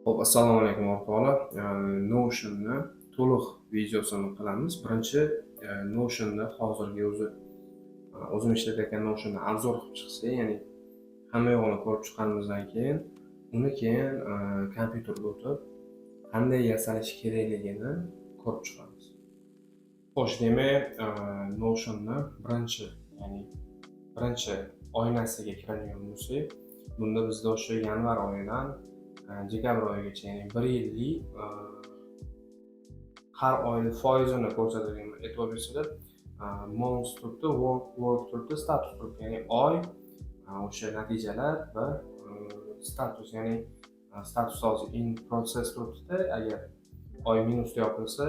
Xo'p, assalomu alaykum o'rtoqlar. Notion'ni to'liq videosini qilamiz. Birinchi Notion'da hozirgi o'zim ishlatayotgan Notion'ni obzor qilib chiqsa, ya'ni hamma yo'g'ini ko'rib chiqqanimizdan keyin, keyin kompyuterga o'tib qanday yasalish kerakligini ko'rib chiqamiz. Xo'sh, demak, Notion'ni birinchi oynasiga kiradigan bo'lsak, bunda bizda o'sha yanvar oyidan dekabr oyigacha, ya'ni 1 yillik har oylik foizini ko'rsatadigan e'tibor bersanglar, months turibdi, work turibdi, status turibdi. Ya'ni oy, o'sha natijalar va status, ya'ni status hozir in process turibdi-da, agar oy minus yopilsa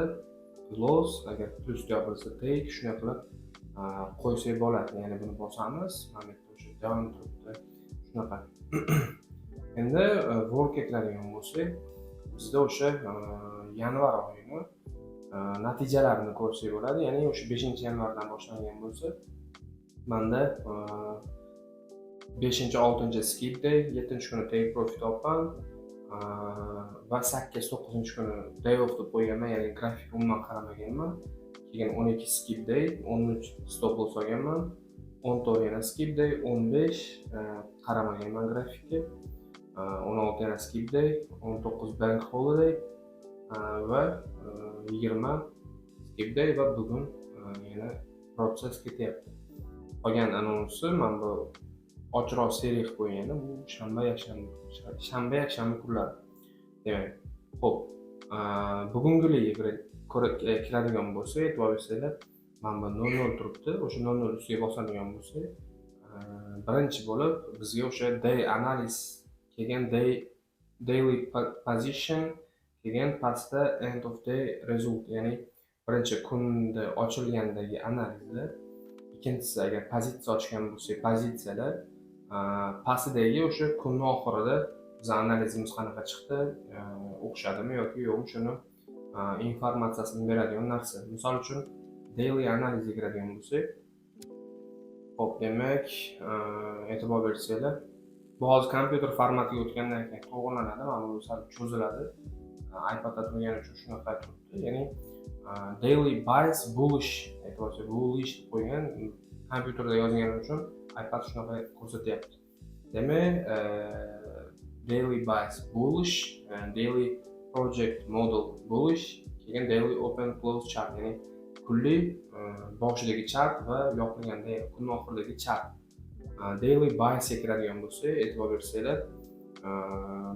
loss, agar plus yopilsa take, shunday qilib qo'ysak bo'ladi. Ya'ni buni bosamiz, mana bu yerda o'sha down turibdi. Shunaqa. Endi workga kiradigan bo'lsak, bizda o'sha yanvar oyini natijalarini ko'rsak bo'ladi. Ya'ni o'sha 5-yanvardan boshlangan bo'lsa, menda 5-6 skip day, 7-kuni take profit topgan va 8-9 kuni day off deb qo'yganman, ya'ni grafik umuman qaramaganman. Keyin 12 skip day, 13 stop loss olganman, 14 yana skip day, 15 qaramaganman grafikka. 16 yana skip day, 19 bank holiday va 20 skip day va bugun yana process ketyapti. Qolgan anonsi men bu ochiqroq seriya qilib qo'ygandim. Bu shanba-yakshanba kunlari. Demak, xo'p, bugungiga kiradigan bo'lsa, e'tibor bersanglar, mana bu 00 turibdi. O'sha 00 ustiga bosadigan bo'lsak, birinchi bo'lib bizga o'sha day analysis keyin daily position, keyin pastda end of day result, ya'ni birinchi kunda ochilgandagi analizlar, ikkinchisi agar pozitsiya ochgan bo'lsak pozitsiyalar, pastdagi o'sha kunning oxirida biz analizimiz qanaqa chiqdi, o'xshadimi yoki yo'qmi, shuni informatsiyasini beradigan narsa. Misol uchun daily analizga kiradigan bo'lsak, xo'p, demak, e'tibor bersanglar, bu hozir kompyuter formatiga o'tgandan keyin to'g'rilanadi, mana bu sal cho'ziladi. iPadda turgani uchun shunaqa turibdi. Ya'ni daily bias bullish, aytmoqchi, bullish deb qo'ygan, kompyuterda yozgani uchun iPad shunaqa ko'rsatyapti. Demak, daily bias bullish, daily project model bullish, keyin daily open close chart, ya'ni kunlik boshidagi chart va yopilganda kunning oxiridagi chart. Daily biasga kiradigan bo'lsa, e'tibor bersanglar,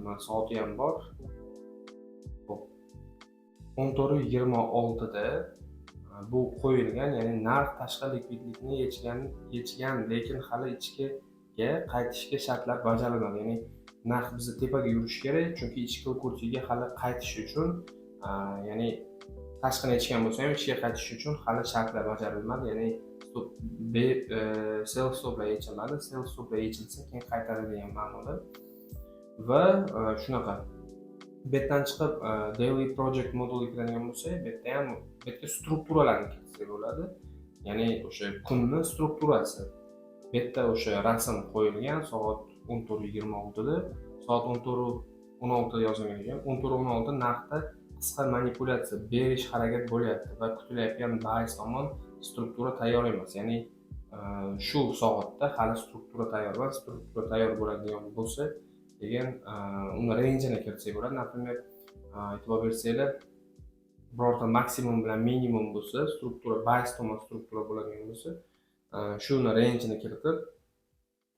mana soati ham bor. 14:26 da bu qo'yilgan, ya'ni narx tashqi likvidlikni yechgan, lekin hali ichkiga qaytishga shartlar bajarilmadi. Ya'ni narx bizda tepaga yurishi kerak, chunki ichki kursiga hali qaytish uchun, ya'ni tashqini ichgan bo'lsa ham ichga qaytish uchun hali shartlar bajarilmadi. Ya'ni sell stoplar yechilmadi. Sell stoplar yechilsa keyin qaytadi degan ma'noda. Va shunaqa. Bu yerdan chiqib daily project modeliga kiradigan bo'lsak, bu yerga strukturalarni kiritsak bo'ladi. Ya'ni o'sha kunning strukturasi. Bu yerda o'sha rasm qo'yilgan soat 14:26 da, soat 14:16 yozilgan ekan. 14:16 narxda qisqa manipulyatsiya berish harakat bo'lyapti va kutilayotgan bias tomon struktura tayyor emas. Ya'ni shu soatda hali struktura tayyor emas. Struktura tayyor bo'ladigan bo'lsa, degan uni rangeini kiritsak bo'ladi. Naprimер, e'tibor bersanglar, birorta maksimum bilan minimum bo'lsa, struktura bias tomon struktura bo'ladigan bo'lsa, shuni rangeini kiritib,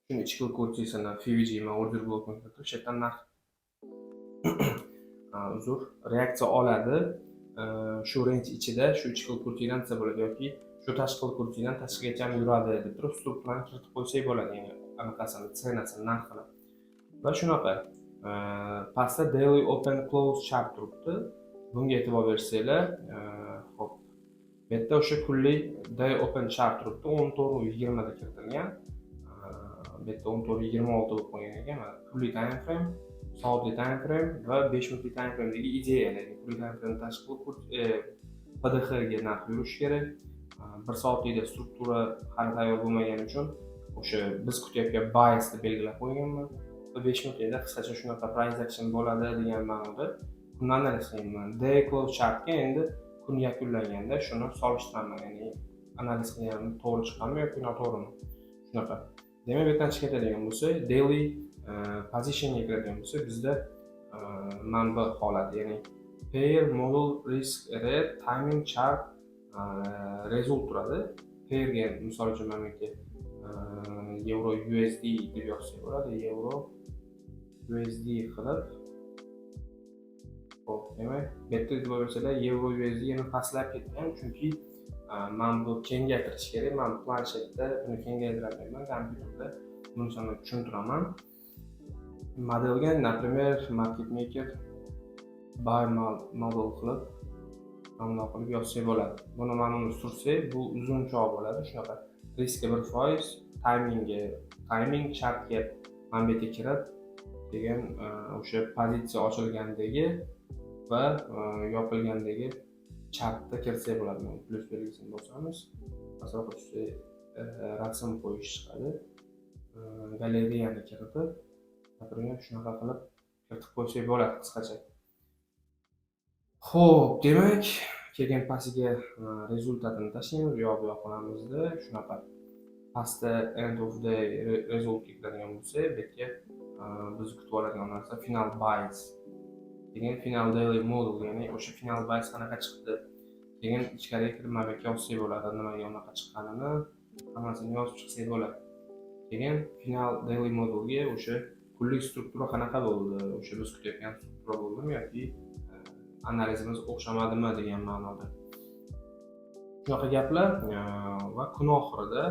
shuni ichki kursisini FVG va order blokini kiritib, shu yerdan narx reaksiya oladi. Shu range ichida, shu ichki kursidan desa bo'ladi yoki shu tashqi kursidan tashqigacha ham yuradi deb turib strukturani kiritib qo'ysak bo'ladi. Ya'ni anaqasini, senasini, narxini. Va shunaqa. Pastda daily open close chart turibdi. Bunga e'tibor bersanglar, xo'p. Bu yerda o'sha kunlik day open chart turibdi, 14:20 da kiritilgan. Bu yerda 14:26 deb qo'ygan ekan. Mana kunlik time frame, soatli time frame va 5 minutlik time frame'dagi ideyalar. Kunlik time frame tashqi PDH ga narx yurishi kerak. 1 soatlikda struktura hali tayyor bo'lmagani uchun o'sha biz kutayotgan biasni belgilab qo'yganman. 5 minutda qisqacha shunaqa price action bo'ladi degan ma'noda kunni analiz qilyapman. Day close chartga endi kun yakunlanganda shuni solishtiraman, ya'ni analiz qilganim to'g'ri chiqqanmi yoki noto'g'rimi. Shunaqa. Demak, bu yerdan chiqadigan bo'lsa, daily positionga kiradigan bo'lsa, bizda mana bu holat, ya'ni pair model risk rate timing chart result turadi. Pairga misol uchun mana euro USD deb yozsak bo'ladi. Euro USD qilib, xo'p, demak, bu yerda e'tibor bersalar, euro USD yana pastlab ketgan, chunki men bu kengaytirish kerak. Men planshetda buni kengaytirolmayman, kompyuterda buni sana tushuntiraman. Modelga, например, market maker buy model qilib mana qilib yozsak bo'ladi. Buni mana buni sursak, bu uzunchoq bo'ladi. Shunaqa riski 1%, timing chartga mana bu yerga kirib, degan o'sha pozitsiya ochilgandagi va yopilgandagi chartda kirsak bo'ladi. Plus belgisini bosamiz. Masalan, rasm qo'yish chiqadi. Galereyani kiritib, например, shunaqa qilib kiritib qo'ysak bo'ladi qisqacha. Xo'p, demak, kelgan pastiga rezultatini tashlaymiz, bu yoq qilamizda, shunaqa. Pastda end of day result keladigan bo'lsa, bu yerga biz kutib oladigan narsa final buys. Degan final daily model, ya'ni o'sha final buys qanaqa chiqdi degan ichkariga kirib mana bu yerga yozsak bo'ladi, nimaga unaqa chiqqanini hammasini yozib chiqsak bo'ladi. Keyin final daily modelga o'sha kunlik struktura qanaqa bo'ldi, o'sha biz kutayotgan struktura bo'ldimi yoki analizimiz o'xshamadimi degan ma'noda. Shunaqa gaplar va kun oxirida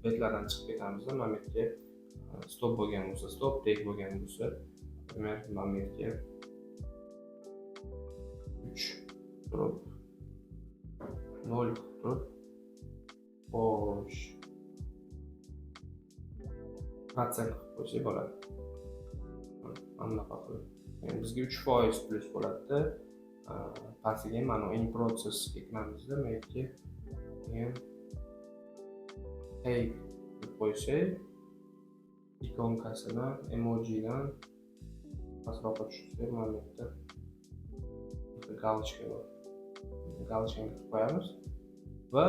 betlardan chiqib ketamiz. Mana bu yerga stop bo'lgan bo'lsa, stop, take bo'lgan bo'lsa, demak, mana bu yerga 3 turib 0 turib xo'sh protsent qilib qo'ysak bo'ladi. Mana qilib. Yani bizga 3% plus bo'ladi. Pastiga mana in process ekranimizda mana yerga take deb qo'ysak, ikonkasini emojidan pastroqqa tushirsak, mana yerda galочка bor. Galочкani qilib qo'yamiz va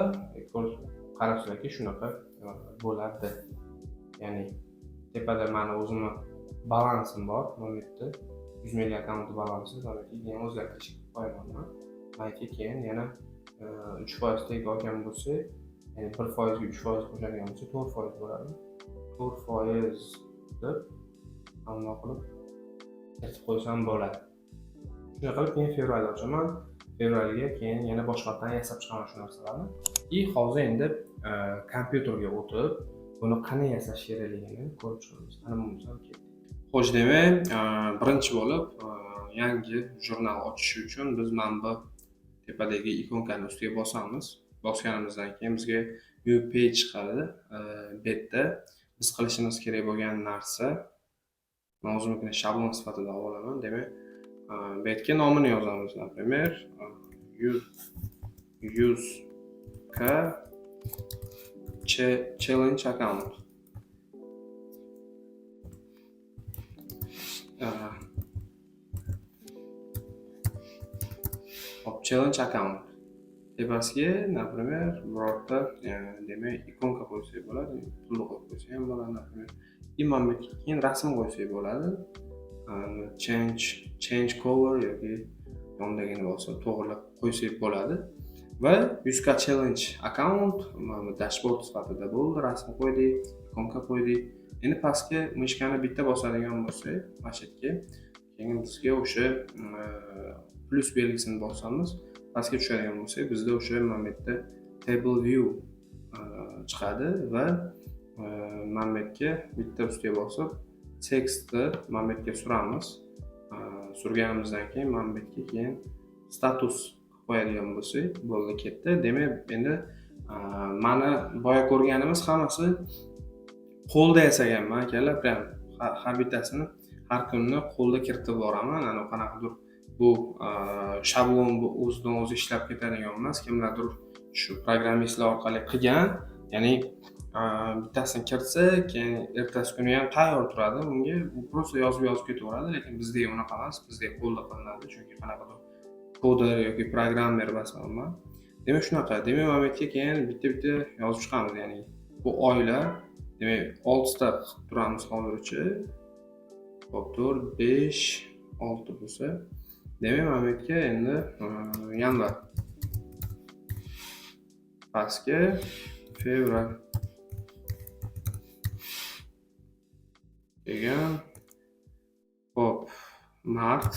qarasizlarki shunaqa bo'ladi. Ya'ni tepada mana o'zimni balansim bor, mana yerda 100 million account balansi, mana keyin o'zgartirish qilib qo'yaman. Mana keyin yana 3% tek olgan bo'lsa, ya'ni 1% ga 3% qo'shadigan bo'lsa 4% bo'ladi. 4% deb hamma qilib kiritib qo'ysam bo'ladi. Shunday qilib keyin fevralda ochaman. Fevralga keyin yana boshqatdan yasab chiqaman shu narsalarni. Hozir endi kompyuterga o'tib, buni qanday yasash kerakligini ko'rib chiqamiz. Ana bundan ketdik. Xo'sh, demak, birinchi bo'lib yangi jurnal ochish uchun biz mana bu tepadagi ikonkani ustiga bosamiz. Bosganimizdan keyin bizga new page chiqadi. Bu yerda biz qilishimiz kerak bo'lgan narsa, men o'zimnikini shablon sifatida olaman. Demak, bu yerga nomini yozamiz, например, use challenge account. Challenge account. Tepasiga, например, birorta, demak, ikonka qo'ysak bo'ladi, pul qo'yib qo'ysak ham bo'ladi, например. Mana keyin rasm qo'ysak bo'ladi. Change color yoki yondagini bo'lsa to'g'rilab qo'ysak bo'ladi. Va 100 challenge account dashboard sifatida bo'ldi, rasm qo'ydik, ikonka qo'ydik. Endi pastga mishkani bitta bosadigan bo'lsak, mana shu yerga keyin bizga o'sha plus belgisini bosamiz. Pastga tushadigan bo'lsak, bizda o'sha mana bu yerda table view chiqadi va mana bu yerga bitta ustiga bosib tekstni mana bu yerga suramiz. Surganimizdan keyin mana bu yerga keyin status qo'yadigan bo'lsak, bo'ldi, ketdi. Demak, endi mana boya ko'rganimiz hammasi qo'lda yasaganman, akalar. Prям har bittasini har kunni qo'lda kiritib boraman. Ana qanaqadir bu shablon bu o'zidan o'zi ishlab ketadigan emas. Kimlardir shu programmistlar orqali qilgan, ya'ni bittasini kiritsa, keyin ertasi kuni ham tayyor turadi. Bunga u просто yozib ketaveradi, lekin bizda unaqa emas. Bizda qo'lda qilinadi, chunki qanaqadir koder yoki programmer masalan. Demak shunaqa. Demak, mana bu yerga keyin bitta-bitta yozib chiqamiz, ya'ni bu oylar, demak 6 ta qilib turamiz hozircha. Hop, 4, 5, 6 bo'lsa, demak mana bu yerga endi yanvar. Pastga fevral. Keyin hop, mart.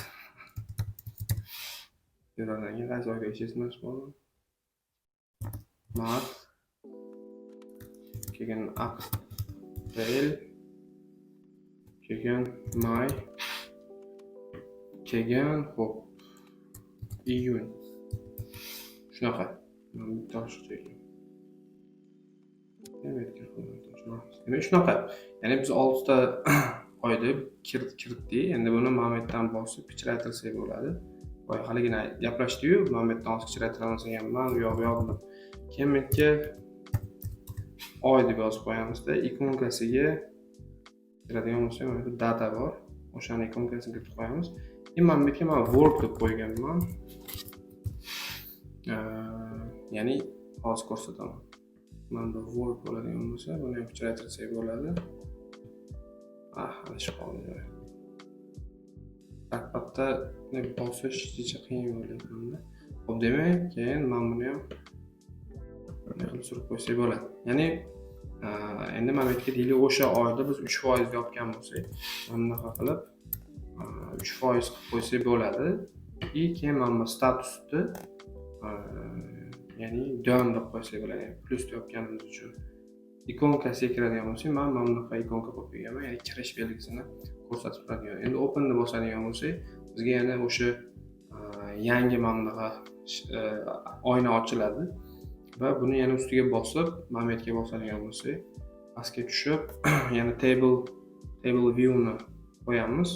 Fevraldan keyin qaysi oyga yashaysiz bo'ldi? Mart. Keyin aprel. Keyin may. Keyin hop, iyun. Shunaqa. Bitta oshiqcha ekan. Demak shunaqa. Ya'ni biz 6 ta oyda kiritdik. Endi buni mana bu yerdan bosib kichraytirsak bo'ladi. Voy, haligina gaplashdik-yu, mana bu yerdan kichraytiramiz deganman, u yo'q yozdim. Keyin bu yerga oy deb yozib qo'yamizda, ikonkasiga kiradigan bo'lsa, mana bu data bor. O'shani ikonkasiga kiritib qo'yamiz. Mana bu yerga men work deb qo'yganman. Ya'ni hozir ko'rsataman. Mana bu work bo'ladigan bo'lsa, buni ham kichraytirsak bo'ladi. Adashib qoldim. Albatta, bosish juda qiyin bo'ladimi? Xo'p, demak, keyin men buni ham qilib surib qo'ysak bo'ladi. Ya'ni endi mana bu yerga deylik, o'sha oyda biz 3% yopgan bo'lsak, mana bunaqa qilib 3% qilib qo'ysak bo'ladi. Keyin mana bu statusni ya'ni down deb qo'ysak bo'ladi. Plus yopganimiz uchun ikonkasiga kiradigan bo'lsak, men mana bunaqa ikonka qo'yib qo'yganman, ya'ni kirish belgisini ko'rsatib turadigan. Endi open deb bosadigan bo'lsak, bizga yana o'sha yangi mana bunaqa oyna ochiladi va buni yana ustiga bosib, mana bu yerga bosadigan bo'lsak, pastga tushib, yana table view ni qo'yamiz.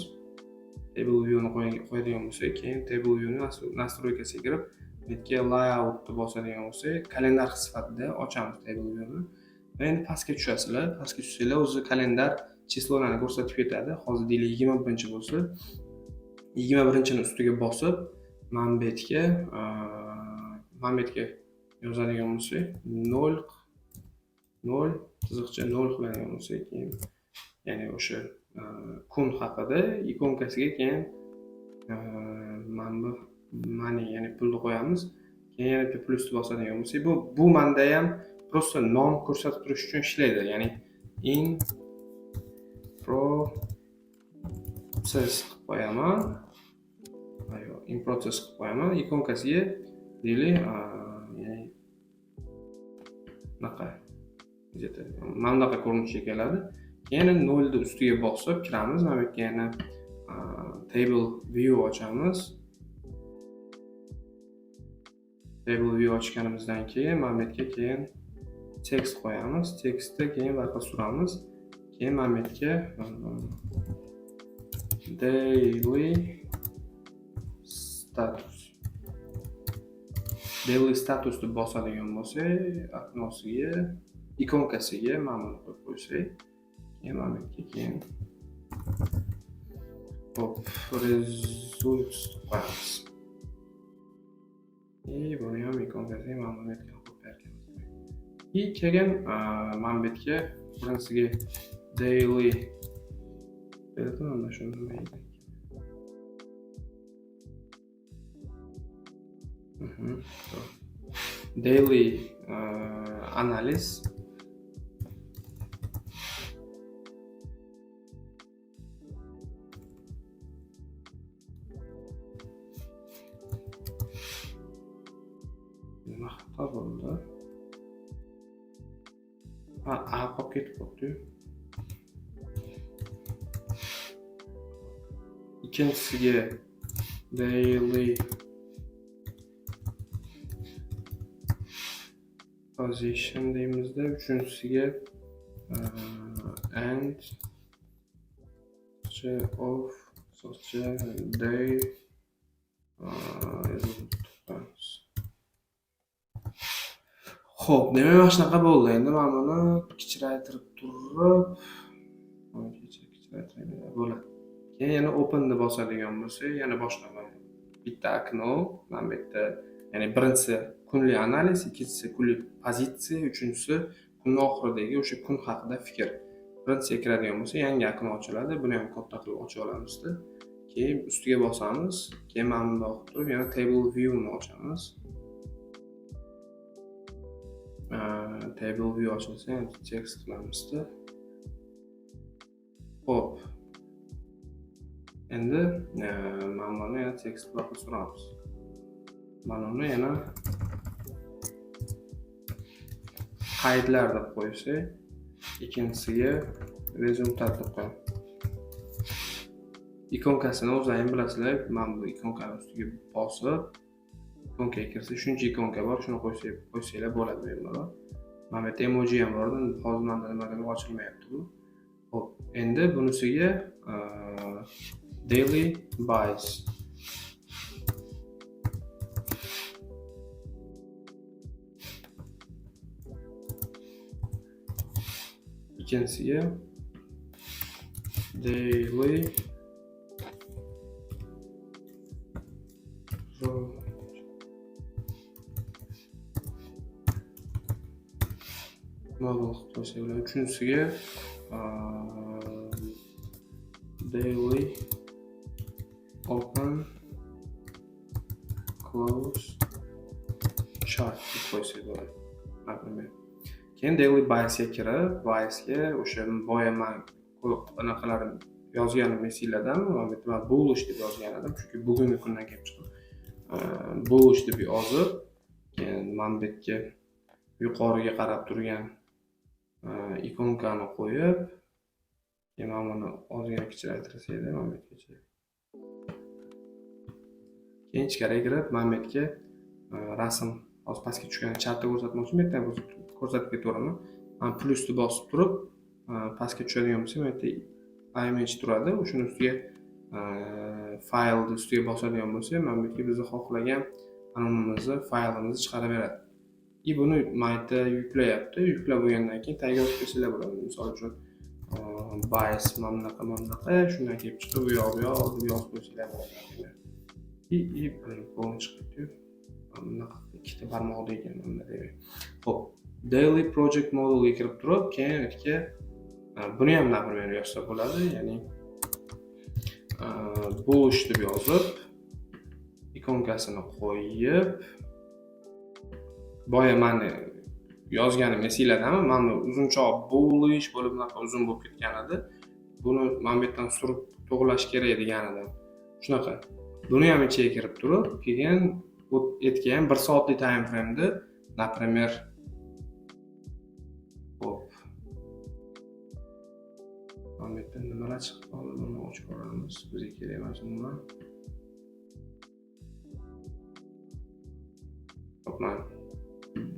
Table view ni qo'yadigan bo'lsak, keyin table view ni nastroykasiga kirib, bu yerga layout deb bosadigan bo'lsak, kalendar sifatida ochamiz table view ni. Va endi pastga tushasizlar. Pastga tushsanglar, o'zi kalendar chislolarini ko'rsatib ketadi. Hozir deylik 21 bo'lsa, 21 ni ustiga bosib, mana bu yerga yozadigan bo'lsak, 0 chiziqcha 0 qiladigan bo'lsak, keyin ya'ni o'sha kun haqida ikonkasiga keyin mana bu money, ya'ni pulni qo'yamiz. Keyin yana plusni bosadigan bo'lsak, bu menda ham просто nom ko'rsatib turish uchun ishlaydi. Ya'ni in process qilib qo'yaman. In process qilib qo'yaman. Ikonkasiga deylik, ya'ni bunaqa mana bunaqa ko'rinishga keladi. Keyin 0 ni ustiga bosib kiramiz. Mana bu yerga yana table view ochamiz. Table view ochganimizdan keyin mana bu yerga keyin text qo'yamiz. Textni keyin varqa suramiz. Keyin mana bu yerga daily status. Daily status deb bosadigan bo'lsak, oknosiga, ikonkasiga mana buni qo'yib qo'ysak, keyin mana bu yerga keyin hop, results qo'yamiz. Buni ham ikonkasiga mana buni qo'yib beramiz. Keyin mana bu yerga birinchisiga daily berdim, mana shuni mayli. Daily analysis. Nima xato bo'ldi? Qolib ketib qoldi. Ikkinchisiga daily position deymizda, uchinchisiga and of such a day Xo'p, demak mana shunaqa bo'ldi. Endi men buni kichraytirib turib, bo'ladi. Keyin yana open ni bosadigan bo'lsak, yana boshqa bitta okno, mana bu yerda, ya'ni birinchisi kunlik analiz, ikkinchisi kunlik pozitsiya, uchinchisi kunning oxiridagi o'sha kun haqida fikr. Birinchisiga kiradigan bo'lsa, yangi okno ochiladi. Buni ham katta qilib ochib olamizda. Keyin ustiga bosamiz. Keyin mana bundoq qilib turib, yana table view ni ochamiz. Table view ochilsa, text qilamizda. Xo'p. Endi mana buni yana text bloqqa suramiz. Mana uni yana qaydlar deb qo'ysak, ikkinchisiga rezultat deb qo'yamiz. Ikonkasini o'zlaringiz bilasizlar, mana bu ikonkani ustiga bosib, ikonkaga kirsa, shuncha ikonka bor, shuni qo'ysanglar bo'ladi bemalol. Mana bu yerda emoji ham bor, hozir menda nimadan ochilmayapti bu. Xo'p, endi bunisiga daily buys ikkinchisiga daily model qo'ysak, uchinchisiga daily open close chart deb qo'ysak bo'ladi. Например. Keyin daily buysga kirib, buysga o'sha boyaman anaqalarim yozganim esinglardami? Men bullish deb yozgan edim, chunki bugungi kundan kelib chiqib bullish deb yozib, keyin mana bu yerga yuqoriga qarab turgan ikonkani qo'yib, keyin mana buni ozgina kichraytirsakda, mana bu yergacha. Keyin ichkariga kirib, mana bu yerga rasm hozir pastga tushgan chartda ko'rsatmoqchi, bu yerdan ko'rsatib ketaveraman. Men plusni bosib turib, pastga tushadigan bo'lsa, bu yerda image turadi. O'shuni ustiga faylni ustiga bosadigan bo'lsa, mana bu yerga biz xohlagan anonimizni, faylimizni chiqarib beradi. Buni mayda yuklayapti. Yuklab bo'lgandan keyin tayyor qilsanglar bo'ladi. Misol uchun buys mana bunaqa, shundan kelib chiqib, bu yoq deb yozib qo'ysanglar bo'ladi. Bo'lib chiqibdi. Bunaqa ikkita barmoqda ekan bunda demak. Xo'p, daily project modulga kirib turib, keyin yerga buni ham например yozsa bo'ladi, ya'ni bullish deb yozib, ikonkasini qo'yib, boya meni yozganim esinglardami? Mana uzunchoq bullish bo'lib bunaqa uzun bo'lib ketgan edi. Buni mana bu yerdan surib to'g'rilash kerak degan edim. Shunaqa. Buni ham ichiga kirib turib, keyin aytgan 1 soatlik time frame'da, например, hop. Mana bu yerdan nimalar chiqib qoldi? Buni ochib ko'ramiz. Bizga kerak emas umuman. Hop, mana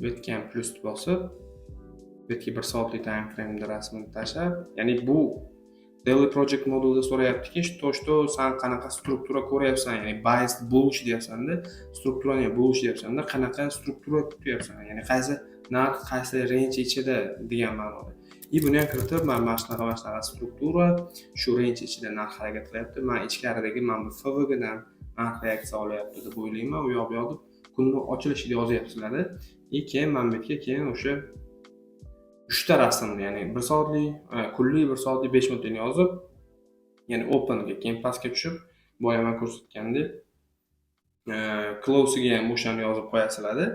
bitgan plusni bosib, bitga 1 soatlik time frame'da rasmini tashlab, ya'ni bu daily project modulda so'rayaptiki, что sen qanaqa struktura ko'ryapsan, ya'ni biased bullish deyapsan-da, strukturani bullish deyapsan-da, qanaqa struktura kutyapsan, ya'ni qaysi narx, qaysi range ichida degan ma'noda. Buni ham kiritib, mana shunaqa struktura, shu range ichida narx harakat qilyapti. Men ichkaridagi mana bu FVG dan narx reaksiya olyapti deb o'ylayman. U yoq yozib, kunni ochilishida yozyapsizlar-da. Keyin mana bu yerga keyin o'sha 3 ta rasmni, ya'ni 1 soatlik, kunlik, 1 soatlik 5 minutni yozib, ya'ni open ga keyin pastga tushib, boya men ko'rsatgandek, close ga ham o'shani yozib qo'yasizlar-da.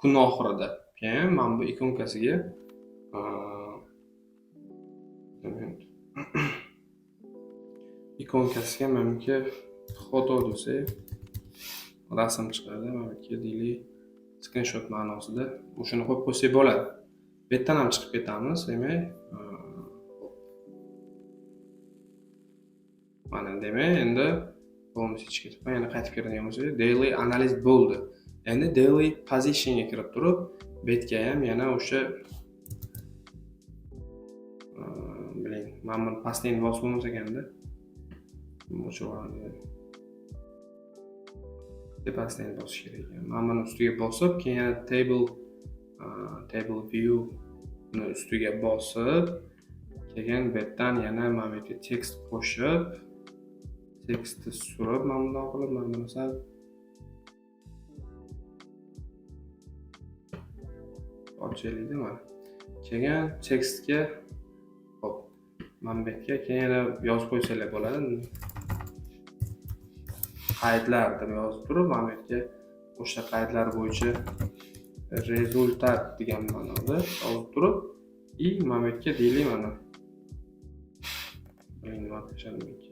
Kunning oxirida. Keyin mana bu ikonkasiga ikonkasiga menga foto desak, rasm chiqadi. Mana bu yerga deylik, screenshot ma'nosida o'shani qo'yib qo'ysak bo'ladi. Bu yerdan ham chiqib ketamiz, demak, mana demak, endi bo'lmasa ichga ketib, yana qaytib kiradigan bo'lsak, daily analiz bo'ldi. Endi daily positionga kirib turib, bu yerga ham yana o'sha biling, men buni pastdan bosib bo'lmas ekanda. O'chiramiz. Pastdan bosish kerak ekan. Men buni ustiga bosib, keyin yana table table view ni ustiga bosib, keyin bu yerdan yana mana bu yerga tekst qo'shib, tekstni surib, mana bundoq qilib, mana buni sal ochaylik mana. Keyin tekstga hop, mana bu yerga keyin yana yozib qo'ysalar bo'ladi. Qaydlar deb yozib turib, mana bu yerga o'sha qaydlar bo'yicha rezultat degan ma'noda yozib turib, mana bu yerga deylik mana. Nima qilishadiki?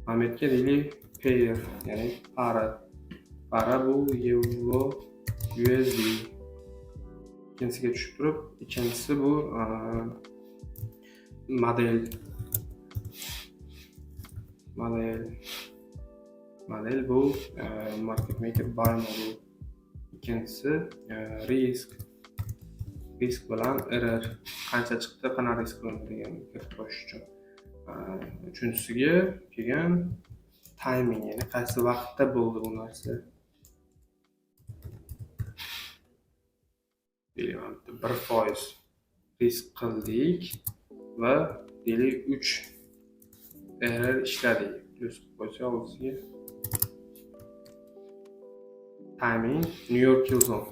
Mana bu yerga deylik pair, ya'ni para bu euro USD. İkincisiga tushib turib, ikkinchisi bu model bu market maker buy model. İkincisi risk bilan error qancha chiqdi, qanaqa risk qilindi deganni kiritib qo'yish uchun. Uchinchisiga kelgan timing, ya'ni qaysi vaqtda bo'ldi bu narsa. 1% risk qildik va deylik 3 error ishladik. Plus qo'ysa o'ziga timing New York Kill Zone.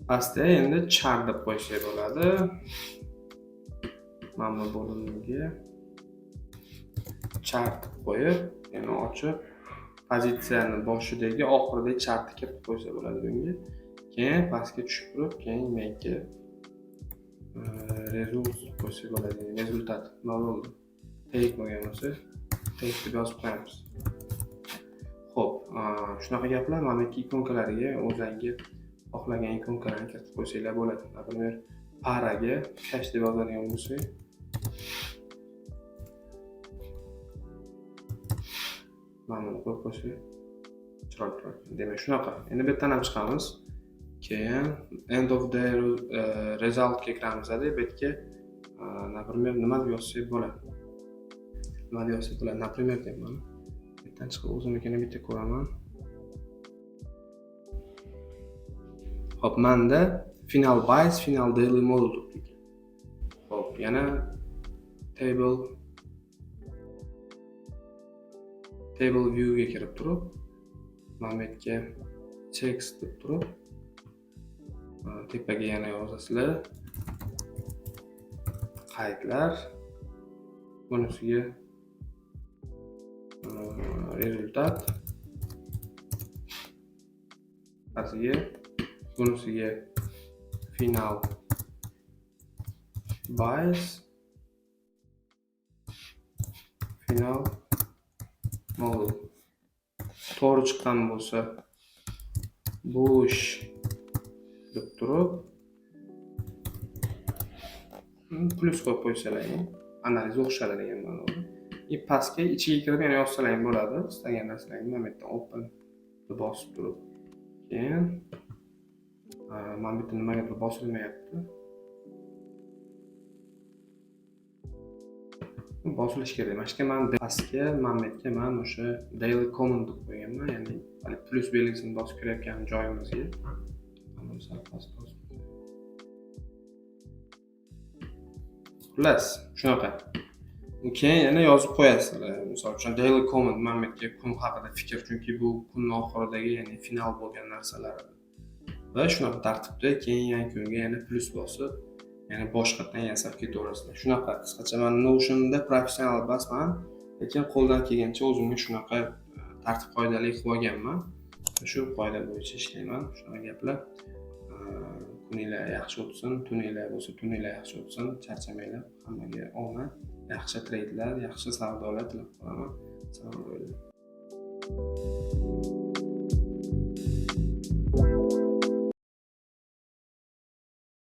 Pastda endi char deb qo'ysak bo'ladi. Mana bu bo'limga chart qo'yib, yana ochib, pozitsiyani boshidagi oxiridagi chartni kiritib qo'ysa bo'ladi bunga. Keyin pastga tushib turib, keyin menga result qo'ysa bo'ladi. Rezultat nima bo'ldi? Take bo'lgan bo'lsa, take deb yozib qo'yamiz. Xo'p, shunaqa gaplar mana bu ikonkalariga o'zingizga xohlagan ikonkalarni kiritib qo'ysanglar bo'ladi. Masalan, paraga cash deb yozadigan bo'lsak, mana buni qo'yib qo'ysak chiroyli turadi. Demak, shunaqa. Endi bu yerdan ham chiqamiz. Keyin end of the result ga kiramizda, bu yerga например nima deb yozsak bo'ladi? Например deyman. Bu yerdan chiqib o'zimnikini bitta ko'raman. Hop, menda final buys, final daily model turibdi. Hop, yana table view ga kirib turib, mana bu yerga text deb turib, tepaga yana yozasizlar. Qaydlar. Bunisiga rezultat. Bunisiga final buys, final model. To'g'ri chiqqan bo'lsa bo'sh deb turib plus qo'yib qo'ysalar, analiz o'xshadi degan ma'noda. Pastga ichiga kirib yana yozsalar ham bo'ladi. Istagan narsalarni mana bu yerdan open deb bosib turib, keyin mana bu yerda nimagadir bosilmayapti. Bosilish kerak. Mana shu men pastga mana bu yerga men o'sha daily comment deb qo'yganman, ya'ni hali plus belgisini bosib kirayotgan joyimizga. Mana sal past bosib. Plus shunaqa. Keyin yana yozib qo'yasizlar. Misol uchun daily comment mana bu yerga kun haqida fikr, chunki bu kunning oxiridagi, ya'ni final bo'lgan narsalar. Va shunaqa tartibda keyin yangi kunga yana plus bosib, ya'ni boshqatdan yasab ketaverasizlar. Shunaqa qisqacha men Notion'da professional emasman, lekin qo'ldan kelgancha o'zimga shunaqa tartib qoidali qilib olganman. Shu qoida bo'yicha ishlayman. Shunaqa gaplar. Kuninglar yaxshi o'tsin, tuninglar bo'lsa tuninglar yaxshi o'tsin, charchamanglar. Hammaga omad, yaxshi treytlar, yaxshi savdolar tilab qolaman. Salom.